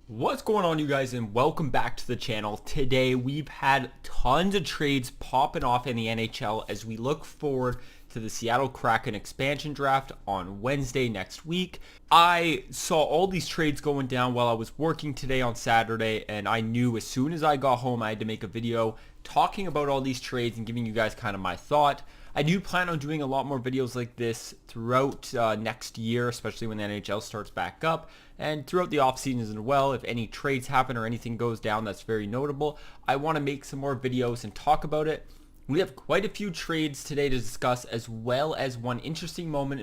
What's going on, you guys, and welcome back to the channel. Today we've had tons of trades popping off in the NHL as we look forward to the Seattle Kraken expansion draft on Wednesday next week. I saw all these trades going down while I was working today on Saturday, and I knew as soon as I got home I had to make a video talking about all these trades and giving you guys kind of my thought. I do plan on doing a lot more videos like this throughout next year, especially when the NHL starts back up, and throughout the off season as well. If any trades happen or anything goes down that's very notable, I want to make some more videos and talk about it. We have quite a few trades today to discuss, as well as one interesting moment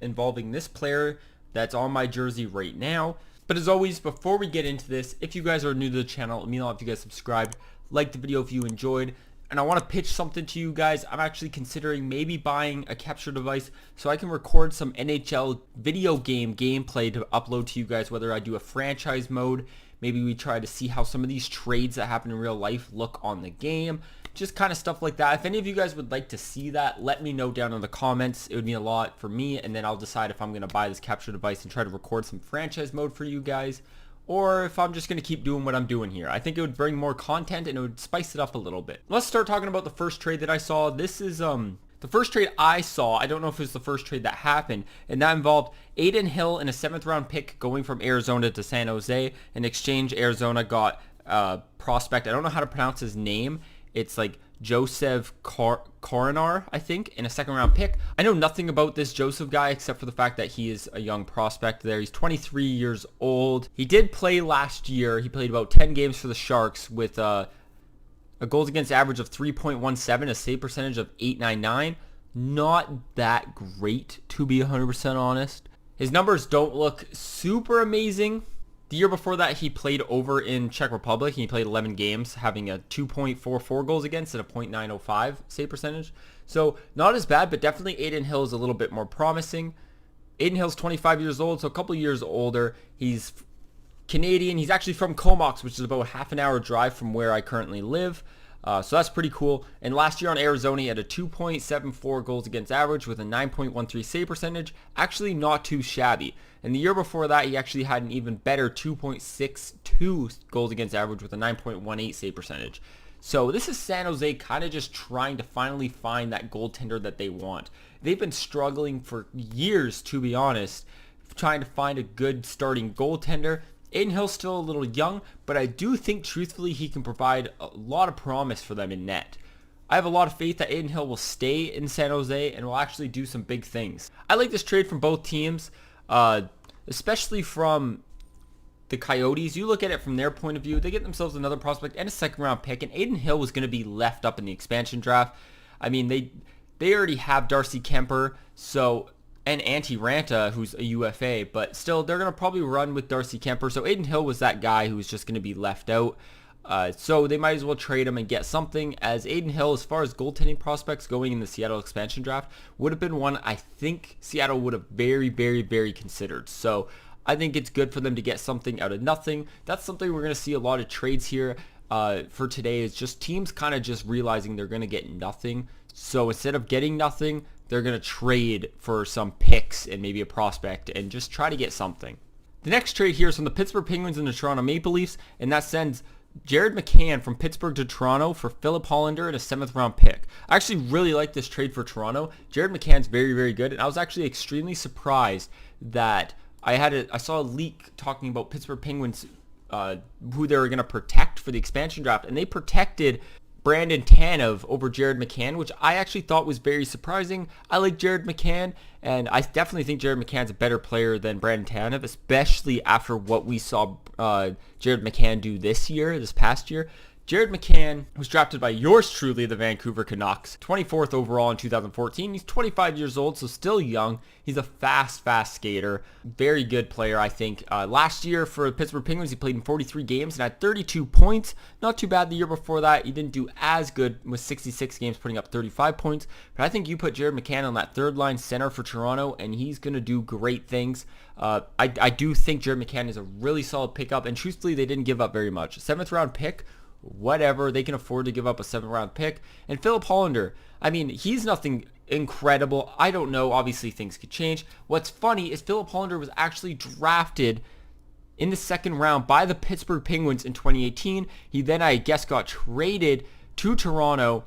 involving this player that's on my jersey right now. But as always, before we get into this, if you guys are new to the channel, let me know if you guys subscribed, like the video if you enjoyed. And I want to pitch something to you guys. I'm actually considering maybe buying a capture device so I can record some NHL video game gameplay to upload to you guys, whether I do a franchise mode. Maybe we try to see how some of these trades that happen in real life look on the game. Just kind of stuff like that. If any of you guys would like to see that, let me know down in the comments. It would mean a lot for me, and then I'll decide if I'm going to buy this capture device and try to record some franchise mode for you guys, or if I'm just going to keep doing what I'm doing here. I think it would bring more content and it would spice it up a little bit. Let's start talking about the first trade that I saw. This is the first trade I saw. I don't know if it was the first trade that happened, and that involved Adin Hill and a 7th round pick going from Arizona to San Jose. In exchange, Arizona got a prospect. I don't know how to pronounce his name. It's like Joseph Coronar, I think, in a 2nd round pick. I know nothing about this Joseph guy except for the fact that he is a young prospect there. He's 23 years old. He did play last year. He played about 10 games for the Sharks with a goals against average of 3.17, a save percentage of .899. Not that great, to be 100% honest. His numbers don't look super amazing. The year before that, he played over in Czech Republic. He played 11 games, having a 2.44 goals against and a .905 save percentage. So not as bad, but definitely Adin Hill is a little bit more promising. Adin Hill's 25 years old, so a couple years older. He's Canadian. He's actually from Comox, which is about a half an hour drive from where I currently live. So that's pretty cool. And last year on Arizona, he had a 2.74 goals against average with a 9.13 save percentage. Actually not too shabby. And the year before that, he actually had an even better 2.62 goals against average with a 9.18 save percentage. So this is San Jose kind of just trying to finally find that goaltender that they want. They've been struggling for years, to be honest, trying to find a good starting goaltender. Adin Hill's still a little young, but I do think truthfully he can provide a lot of promise for them in net. I have a lot of faith that Adin Hill will stay in San Jose and will actually do some big things. I like this trade from both teams, especially from the Coyotes. You look at it from their point of view, they get themselves another prospect and a 2nd round pick, and Adin Hill was going to be left up in the expansion draft. I mean, they already have Darcy Kemper, and Antti Ranta, who's a UFA, but still, they're going to probably run with Darcy Kemper. So Adin Hill was that guy who was just going to be left out. So they might as well trade him and get something, as Adin Hill, as far as goaltending prospects going in the Seattle expansion draft, would have been one I think Seattle would have very, very, very considered. So I think it's good for them to get something out of nothing. That's something we're going to see a lot of trades here for today, is just teams kind of just realizing they're going to get nothing. So instead of getting nothing, they're going to trade for some picks and maybe a prospect and just try to get something. The next trade here is from the Pittsburgh Penguins and the Toronto Maple Leafs, and that sends Jared McCann from Pittsburgh to Toronto for Philip Hollander and a 7th round pick. I actually really like this trade for Toronto. Jared McCann's very, very good, and I was actually extremely surprised that I saw a leak talking about Pittsburgh Penguins, who they were going to protect for the expansion draft, and they protected Brandon Tanev over Jared McCann, which I actually thought was very surprising. I like Jared McCann, and I definitely think Jared McCann's a better player than Brandon Tanev, especially after what we saw Jared McCann do this past year. Jared McCann was drafted by yours truly, the Vancouver Canucks, 24th overall in 2014. He's 25 years old, so still young. He's a fast skater. Very good player, I think. Last year for the Pittsburgh Penguins, he played in 43 games and had 32 points. Not too bad the year before that. He didn't do as good with 66 games, putting up 35 points. But I think you put Jared McCann on that 3rd-line center for Toronto, and he's going to do great things. I do think Jared McCann is a really solid pickup, and truthfully, they didn't give up very much. 7th round pick, whatever. They can afford to give up a 7th round pick. And Philip Hollander, I mean, he's nothing incredible. I don't know. Obviously, things could change. What's funny is Philip Hollander was actually drafted in the second round by the Pittsburgh Penguins in 2018. He then, I guess, got traded to Toronto,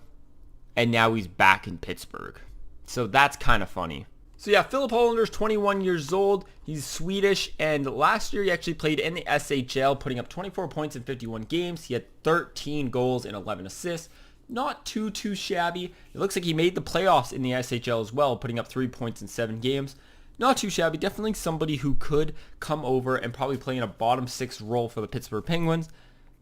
and now he's back in Pittsburgh. So that's kind of funny. So yeah, Philip Hollander's 21 years old. He's Swedish, and last year he actually played in the SHL, putting up 24 points in 51 games. He had 13 goals and 11 assists. Not too shabby. It looks like he made the playoffs in the SHL as well, putting up 3 points in 7 games. Not too shabby. Definitely somebody who could come over and probably play in a bottom 6 role for the Pittsburgh Penguins.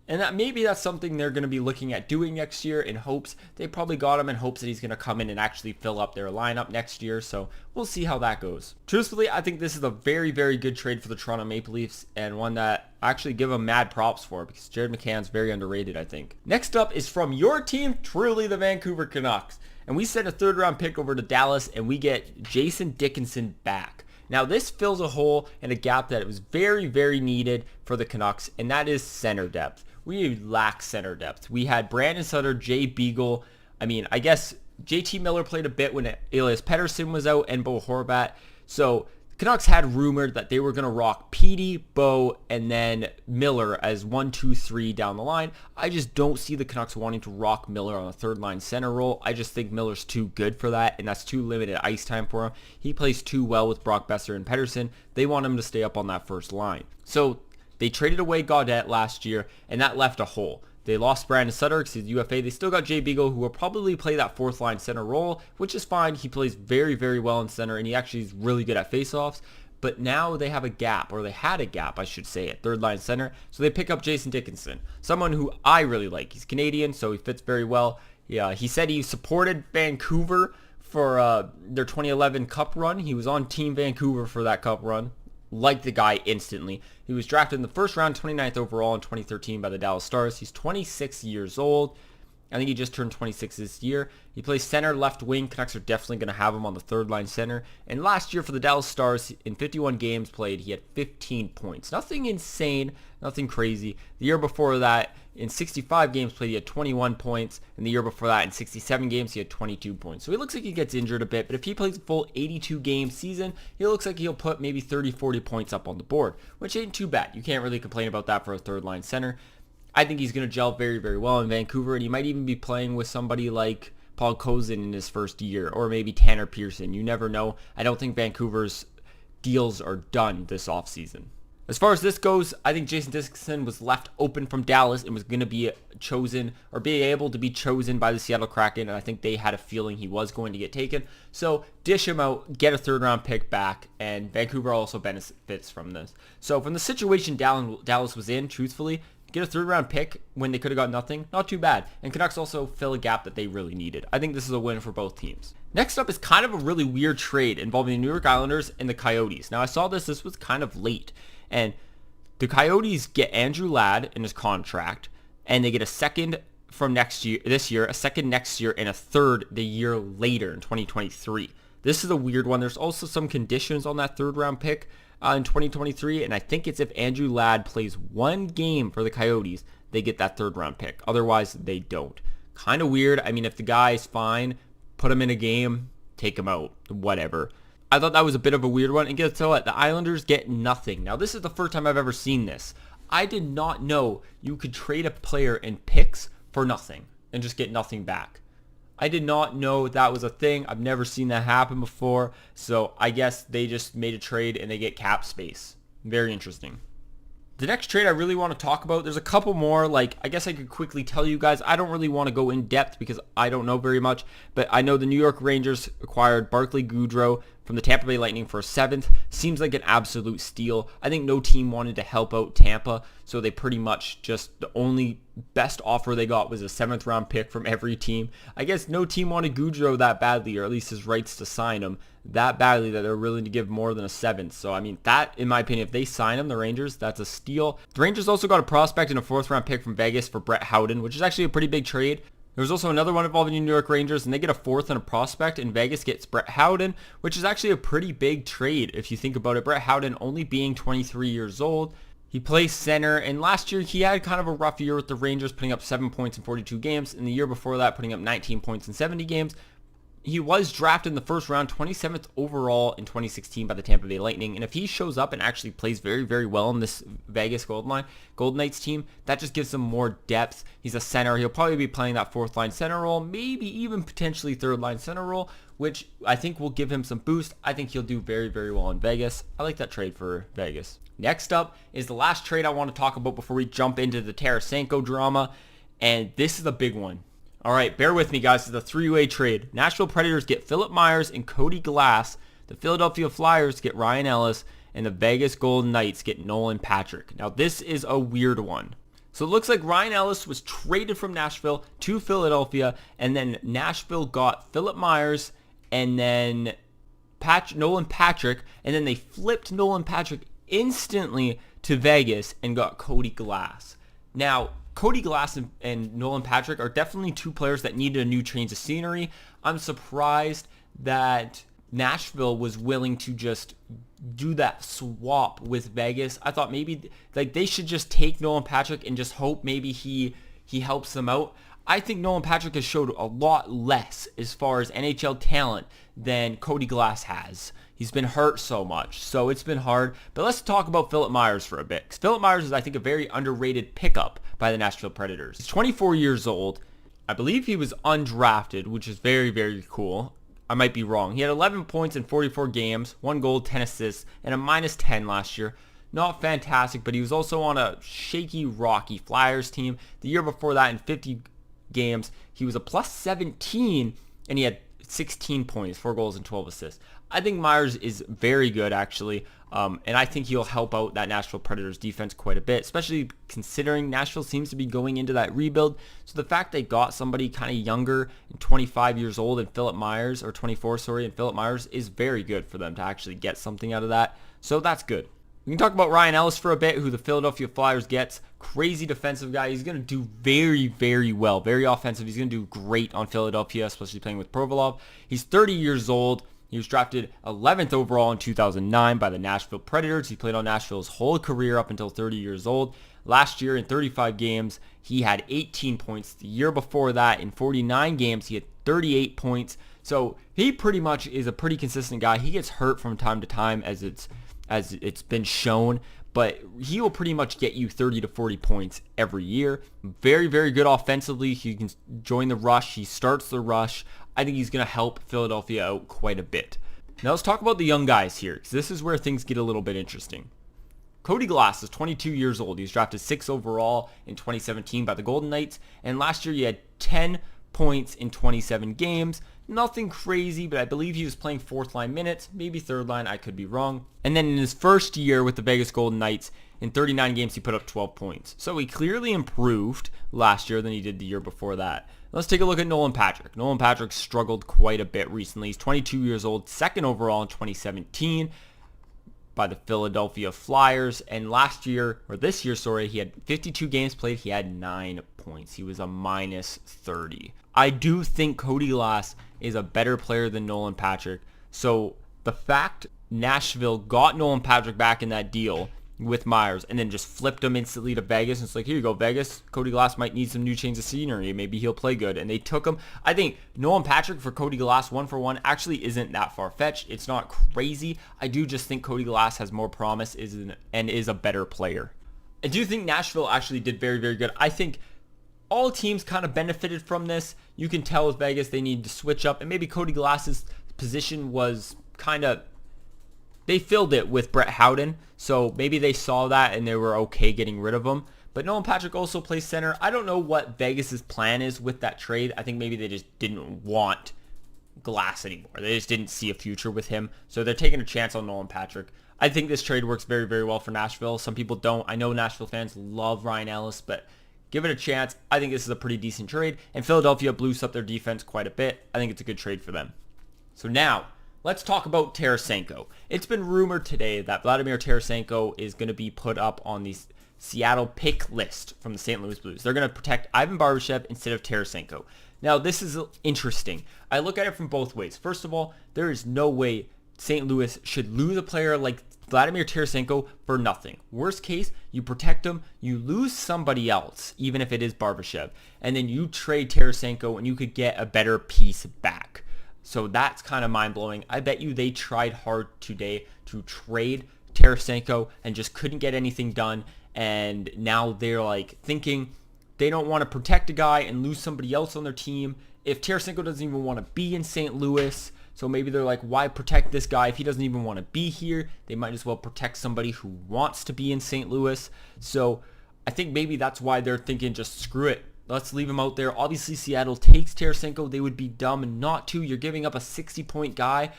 And that maybe that's something they're going to be looking at doing next year in hopes. They probably got him in hopes that he's going to come in and actually fill up their lineup next year. So we'll see how that goes. Truthfully, I think this is a very good trade for the Toronto Maple Leafs, and one that I actually give them mad props for, because Jared McCann's very underrated, I think. Next up is from your team, truly the Vancouver Canucks. And we sent a 3rd round pick over to Dallas, and we get Jason Dickinson back. Now this fills a hole and a gap that was very needed for the Canucks, and that is center depth. We lack center depth. We had Brandon Sutter, Jay Beagle. I mean, I guess JT Miller played a bit when Elias Pettersson was out, and Bo Horvat. So the Canucks had rumored that they were going to rock Petey, Bo, and then Miller as 1, 2, 3 down the line. I just don't see the Canucks wanting to rock Miller on a 3rd line center role. I just think Miller's too good for that, and that's too limited ice time for him. He plays too well with Brock Besser and Pettersson. They want him to stay up on that 1st line. So they traded away Gaudette last year, and that left a hole. They lost Brandon Sutter because he's UFA. They still got Jay Beagle, who will probably play that 4th line center role, which is fine. He plays very well in center, and he actually is really good at faceoffs. But now they have a gap, or they had a gap, I should say, at 3rd line center. So they pick up Jason Dickinson, someone who I really like. He's Canadian, so he fits very well. Yeah, he said he supported Vancouver for their 2011 Cup run. He was on Team Vancouver for that Cup run. Liked the guy instantly. He was drafted in the 1st round, 29th overall in 2013 by the Dallas Stars. He's 26 years old. I think he just turned 26 this year. He plays center, left wing. Canucks are definitely going to have him on the 3rd line center. And last year for the Dallas Stars, in 51 games played, he had 15 points. Nothing insane, nothing crazy. The year before that, in 65 games played, he had 21 points. And the year before that, in 67 games, he had 22 points. So he looks like he gets injured a bit. But if he plays a full 82-game season, he looks like he'll put maybe 30, 40 points up on the board, which ain't too bad. You can't really complain about that for a 3rd line center. I think he's going to gel very well in Vancouver, and he might even be playing with somebody like Paul Kozin in his 1st year, or maybe Tanner Pearson. You never know. I don't think Vancouver's deals are done this offseason. As far as this goes, I think Jason Dickinson was left open from Dallas and was going to be chosen, or be able to be chosen by the Seattle Kraken, and I think they had a feeling he was going to get taken. So dish him out, get a 3rd round pick back, and Vancouver also benefits from this. So from the situation Dallas was in, truthfully, get a 3rd round pick when they could have got nothing, not too bad. And Canucks also fill a gap that they really needed. I think this is a win for both teams. Next up is kind of a really weird trade involving the New York Islanders and the Coyotes. Now I saw this was kind of late. And the Coyotes get Andrew Ladd in his contract, and they get a 2nd from this year, a 2nd next year, and a 3rd the year later in 2023. This is a weird one. There's also some conditions on that 3rd round pick in 2023, and I think it's if Andrew Ladd plays 1 game for the Coyotes, they get that 3rd round pick. Otherwise, they don't. Kind of weird. I mean, if the guy's fine, put him in a game, take him out, whatever. I thought that was a bit of a weird one, and guess what? The Islanders get nothing. Now, this is the first time I've ever seen this. I did not know you could trade a player in picks for nothing and just get nothing back. I did not know that was a thing. I've never seen that happen before. So I guess they just made a trade and they get cap space. Very interesting. The next trade I really want to talk about, there's a couple more. Like, I guess I could quickly tell you guys. I don't really want to go in depth because I don't know very much. But I know the New York Rangers acquired Barclay Goodrow from the Tampa Bay Lightning for a 7th. Seems like an absolute steal. I think no team wanted to help out Tampa, so they pretty much just, the only best offer they got was a 7th round pick from every team. I guess no team wanted Goodrow that badly, or at least his rights to sign him that badly, that they're willing to give more than a 7th. So I mean, that, in my opinion, if they sign him, the Rangers, that's a steal. The Rangers also got a prospect and a 4th round pick from Vegas for Brett Howden, which is actually a pretty big trade. There's also another one involving the New York Rangers, and they get a 4th and a prospect, and Vegas gets Brett Howden, which is actually a pretty big trade if you think about it. Brett Howden only being 23 years old. He plays center, and last year he had kind of a rough year with the Rangers, putting up 7 points in 42 games, and the year before that putting up 19 points in 70 games. he was drafted in the first round, 27th overall in 2016 by the Tampa Bay Lightning. And if he shows up and actually plays very, very well in this Vegas Golden Knights team, that just gives him more depth. He's a center. He'll probably be playing that fourth line center role, maybe even potentially third line center role, which I think will give him some boost. I think he'll do very, very well in Vegas. I like that trade for Vegas. Next up is the last trade I want to talk about before we jump into the Tarasenko drama. And this is a big one. All right, bear with me, guys. It's a three-way trade. Nashville Predators get Philip Myers and Cody Glass. The Philadelphia Flyers get Ryan Ellis. And the Vegas Golden Knights get Nolan Patrick. Now, this is a weird one. So it looks like Ryan Ellis was traded from Nashville to Philadelphia. And then Nashville got Philip Myers and then Nolan Patrick. And then they flipped Nolan Patrick instantly to Vegas and got Cody Glass. Now, Cody Glass and Nolan Patrick are definitely two players that needed a new change of scenery. I'm surprised that Nashville was willing to just do that swap with Vegas. I thought maybe like they should just take Nolan Patrick and just hope maybe he helps them out. I think Nolan Patrick has showed a lot less as far as NHL talent than Cody Glass has. He's been hurt so much, so it's been hard. But let's talk about Philip Myers for a bit. 'Cause Philip Myers is, I think, a very underrated pickup by the Nashville Predators. He's 24 years old. I believe he was undrafted, which is very, very cool. I might be wrong. He had 11 points in 44 games, 1 goal, 10 assists, and a -10 last year. Not fantastic, but he was also on a shaky, rocky Flyers team. The year before that, in 50 games, he was a +17, and he had 16 points, 4 goals, and 12 assists. I think Myers is very good, actually, and I think he'll help out that Nashville Predators defense quite a bit, especially considering Nashville seems to be going into that rebuild. So the fact they got somebody kind of younger, and 25 years old, and Philip Myers, or 24, sorry, and Philip Myers is very good for them to actually get something out of that. So that's good. We can talk about Ryan Ellis for a bit, who the Philadelphia Flyers gets. Crazy defensive guy. He's going to do very, very well. Very offensive. He's going to do great on Philadelphia, especially playing with Provolov. He's 30 years old. He was drafted 11th overall in 2009 by the Nashville Predators. He played on Nashville's whole career up until 30 years old. Last year in 35 games, he had 18 points. The year before that, in 49 games, he had 38 points. So he pretty much is a pretty consistent guy. He gets hurt from time to time as it's been shown, but he will pretty much get you 30 to 40 points every year. Very, very good offensively. He can join the rush. He starts the rush. I think he's going to help Philadelphia out quite a bit. Now let's talk about the young guys here, because this is where things get a little bit interesting. Cody Glass is 22 years old. He was drafted 6th overall in 2017 by the Golden Knights, and last year he had 10 points in 27 games. Nothing crazy, but I believe he was playing 4th line minutes, maybe 3rd line, I could be wrong. And then in his first year with the Vegas Golden Knights, in 39 games, he put up 12 points. So he clearly improved last year than he did the year before that. Let's take a look at Nolan Patrick. Nolan Patrick struggled quite a bit recently. He's 22 years old, 2nd overall in 2017 by the Philadelphia Flyers. And this year, he had 52 games played. He had 9 points. He was a -30. I do think Cody Glass is a better player than Nolan Patrick. So the fact Nashville got Nolan Patrick back in that deal with Myers and then just flipped him instantly to Vegas, and it's like, here you go, Vegas. Cody Glass might need some new change of scenery. Maybe he'll play good. And they took him. I think Nolan Patrick for Cody Glass 1-for-1 actually isn't that far-fetched. It's not crazy. I do just think Cody Glass has more promise and is a better player. I do think Nashville actually did very, very good. I think all teams kind of benefited from this. You can tell with Vegas they need to switch up, and maybe Cody Glass's position was kind of, they filled it with Brett Howden, so maybe they saw that and they were okay getting rid of him. But Nolan Patrick also plays center. I don't know what Vegas's plan is with that trade. I think maybe they just didn't want Glass anymore. They just didn't see a future with him, so they're taking a chance on Nolan Patrick. I think this trade works very, very well for Nashville. Some people don't. I know Nashville fans love Ryan Ellis, but give it a chance. I think this is a pretty decent trade, and Philadelphia blues up their defense quite a bit. I think it's a good trade for them. So now, let's talk about Tarasenko. It's been rumored today that Vladimir Tarasenko is going to be put up on the Seattle pick list from the St. Louis Blues. They're going to protect Ivan Barbashev instead of Tarasenko. Now, this is interesting. I look at it from both ways. First of all, there is no way St. Louis should lose a player like Vladimir Tarasenko for nothing. Worst case, you protect him, you lose somebody else, even if it is Barbashev, and then you trade Tarasenko and you could get a better piece back. So that's kind of mind-blowing. I bet you they tried hard today to trade Tarasenko and just couldn't get anything done. And now they're like thinking they don't want to protect a guy and lose somebody else on their team. If Tarasenko doesn't even want to be in St. Louis, so maybe they're like, why protect this guy if he doesn't even want to be here? They might as well protect somebody who wants to be in St. Louis. So I think maybe that's why they're thinking, just screw it. Let's leave him out there. Obviously, Seattle takes Tarasenko. They would be dumb not to. You're giving up a 60-point guy,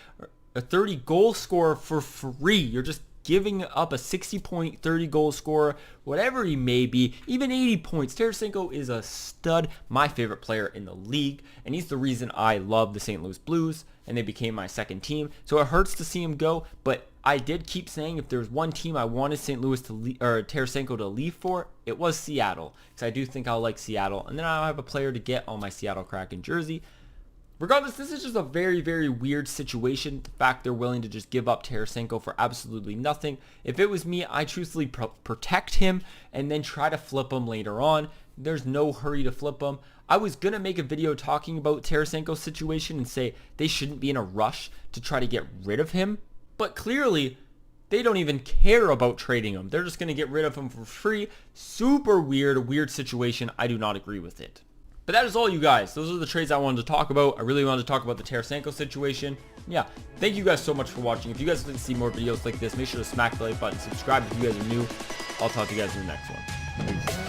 a 30-goal scorer for free. You're just giving up a 60-point, 30-goal scorer, whatever he may be, even 80 points. Tarasenko is a stud, my favorite player in the league, and he's the reason I love the St. Louis Blues, and they became my second team. So it hurts to see him go, but I did keep saying if there was one team I wanted St. Louis to Tarasenko to leave for, it was Seattle, because I do think I'll like Seattle, and then I'll have a player to get on my Seattle Kraken jersey. Regardless, this is just a very, very weird situation. The fact they're willing to just give up Tarasenko for absolutely nothing. If it was me, I truthfully protect him and then try to flip him later on. There's no hurry to flip him. I was going to make a video talking about Tarasenko's situation and say they shouldn't be in a rush to try to get rid of him. But clearly, they don't even care about trading him. They're just going to get rid of him for free. Super weird situation. I do not agree with it. But that is all, you guys. Those are the trades I wanted to talk about. I really wanted to talk about the Tarasenko situation. Yeah, thank you guys so much for watching. If you guys want to see more videos like this, make sure to smack the like button, subscribe if you guys are new. I'll talk to you guys in the next one. Peace.